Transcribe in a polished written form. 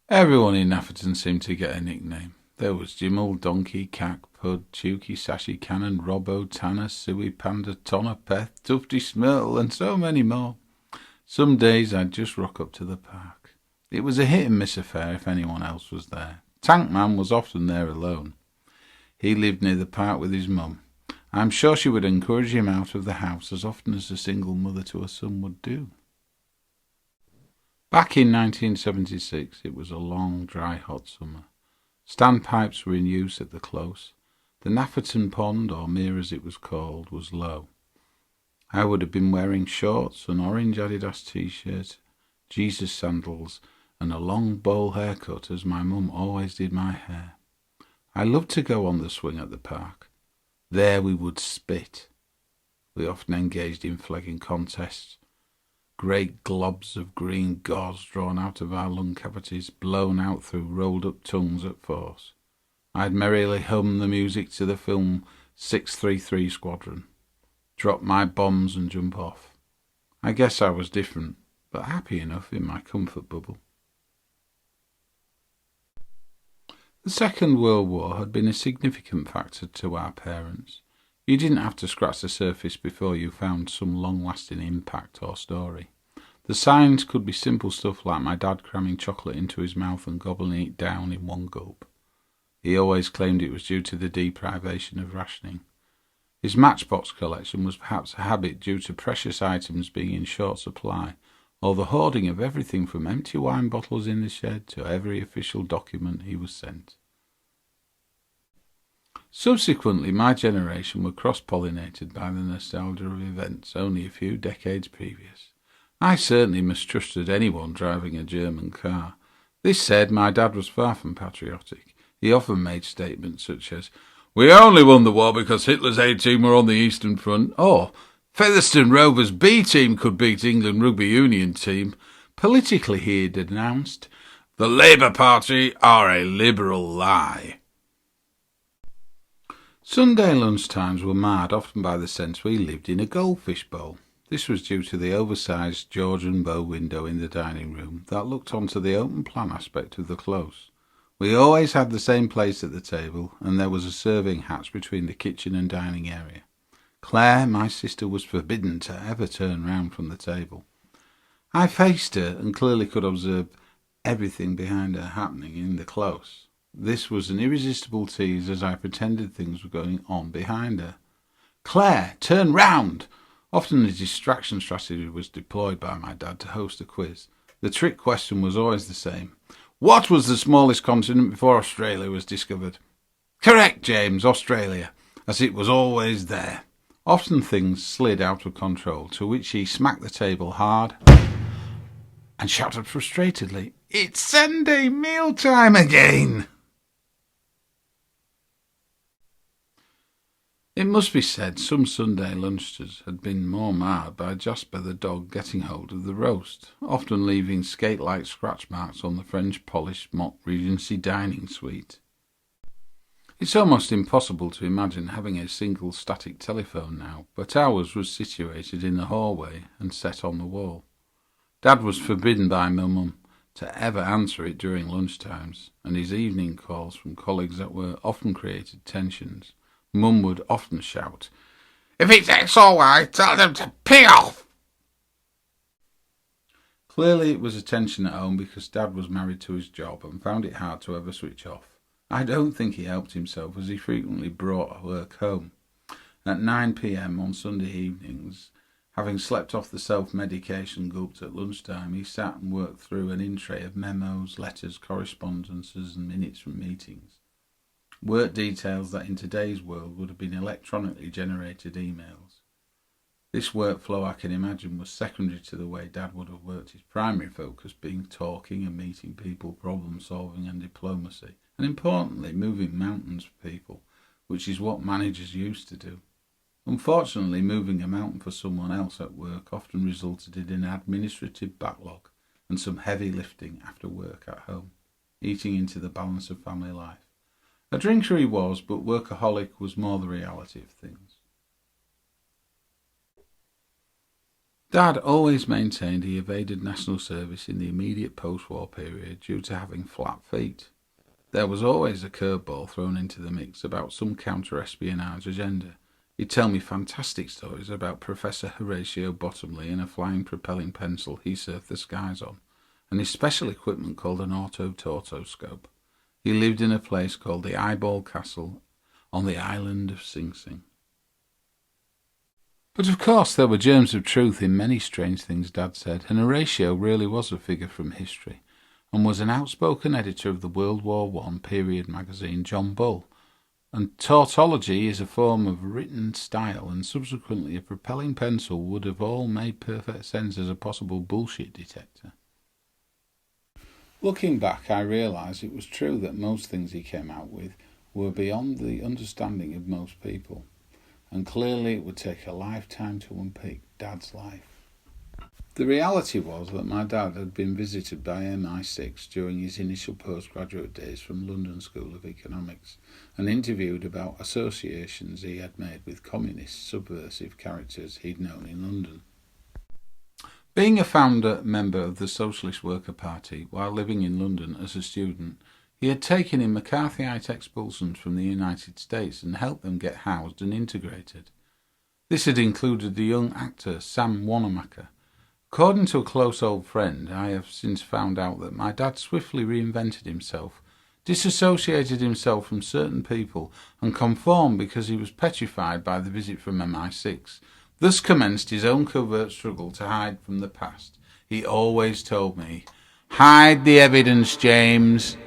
Everyone in Nafferton seemed to get a nickname. There was Jimmel, Donkey, Cack, Pud, Chooky, Sashi, Cannon, Robbo, Tanner, Suey, Panda, Tonner, Peth, Tufty, Smirtle, and so many more. Some days I'd just rock up to the park. It was a hit-and-miss affair if anyone else was there. Tankman was often there alone. He lived near the park with his mum. I'm sure she would encourage him out of the house as often as a single mother to a son would do. Back in 1976, it was a long, dry, hot summer. Standpipes were in use at the close. The Nafferton pond, or mere as it was called, was low. I would have been wearing shorts, an orange Adidas t-shirt, Jesus sandals, and a long bowl haircut as my mum always did my hair. I loved to go on the swing at the park. There we would spit. We often engaged in flagging contests. Great globs of green gauze drawn out of our lung cavities, blown out through rolled-up tongues at force. I'd merrily hum the music to the film 633 Squadron, drop my bombs and jump off. I guess I was different, but happy enough in my comfort bubble. The Second World War had been a significant factor to our parents. You didn't have to scratch the surface before you found some long-lasting impact or story. The signs could be simple stuff like my dad cramming chocolate into his mouth and gobbling it down in one gulp. He always claimed it was due to the deprivation of rationing. His matchbox collection was perhaps a habit due to precious items being in short supply, or the hoarding of everything from empty wine bottles in the shed to every official document he was sent. Subsequently, my generation were cross-pollinated by the nostalgia of events only a few decades previous. I certainly mistrusted anyone driving a German car. This said, my dad was far from patriotic. He often made statements such as, "We only won the war because Hitler's A team were on the Eastern Front," or "Featherstone Rovers B team could beat England Rugby Union team." Politically, he had announced, "The Labour Party are a liberal lie." Sunday lunchtimes were marred often by the sense we lived in a goldfish bowl. This was due to the oversized Georgian bow window in the dining room that looked onto the open plan aspect of the close. We always had the same place at the table, and there was a serving hatch between the kitchen and dining area. Claire, my sister, was forbidden to ever turn round from the table. I faced her and clearly could observe everything behind her happening in the close. This was an irresistible tease as I pretended things were going on behind her. "Claire, turn round!" Often a distraction strategy was deployed by my dad to host a quiz. The trick question was always the same. What was the smallest continent before Australia was discovered? Correct, James, Australia, as it was always there. Often things slid out of control, to which he smacked the table hard and shouted frustratedly, "It's Sunday mealtime again!" It must be said some Sunday lunches had been more marred by Jasper the dog getting hold of the roast, often leaving skate-like scratch marks on the French-polished mock Regency dining suite. It's almost impossible to imagine having a single static telephone now, but ours was situated in the hallway and set on the wall. Dad was forbidden by my mum to ever answer it during lunchtimes, and his evening calls from colleagues that were often created tensions. Mum would often shout, "If it's X or Y, tell them to pee off!" Clearly it was a tension at home because Dad was married to his job and found it hard to ever switch off. I don't think he helped himself as he frequently brought work home. At 9 p.m. on Sunday evenings, having slept off the self-medication gulped at lunchtime, he sat and worked through an in-tray of memos, letters, correspondences and minutes from meetings. Work details that in today's world would have been electronically generated emails. This workflow, I can imagine, was secondary to the way Dad would have worked, his primary focus being talking and meeting people, problem solving and diplomacy, and importantly moving mountains for people, which is what managers used to do. Unfortunately, moving a mountain for someone else at work often resulted in an administrative backlog and some heavy lifting after work at home, eating into the balance of family life. A drinker he was, but workaholic was more the reality of things. Dad always maintained he evaded national service in the immediate post-war period due to having flat feet. There was always a curveball thrown into the mix about some counter-espionage agenda. He'd tell me fantastic stories about Professor Horatio Bottomley and a flying propelling pencil he surfed the skies on, and his special equipment called an autotautoscope. He lived in a place called the Eyeball Castle on the island of Sing Sing. But of course there were germs of truth in many strange things Dad said, and Horatio really was a figure from history, and was an outspoken editor of the World War I period magazine John Bull, and tautology is a form of written style, and subsequently a propelling pencil would have all made perfect sense as a possible bullshit detector. Looking back, I realise it was true that most things he came out with were beyond the understanding of most people, and clearly it would take a lifetime to unpick Dad's life. The reality was that my dad had been visited by MI6 during his initial postgraduate days from London School of Economics and interviewed about associations he had made with communist, subversive characters he'd known in London. Being a founder member of the Socialist Worker Party while living in London as a student, he had taken in McCarthyite expulsions from the United States and helped them get housed and integrated. This had included the young actor Sam Wanamaker. According to a close old friend, I have since found out that my dad swiftly reinvented himself, disassociated himself from certain people, and conformed because he was petrified by the visit from MI6. Thus commenced his own covert struggle to hide from the past. He always told me, "Hide the evidence, James."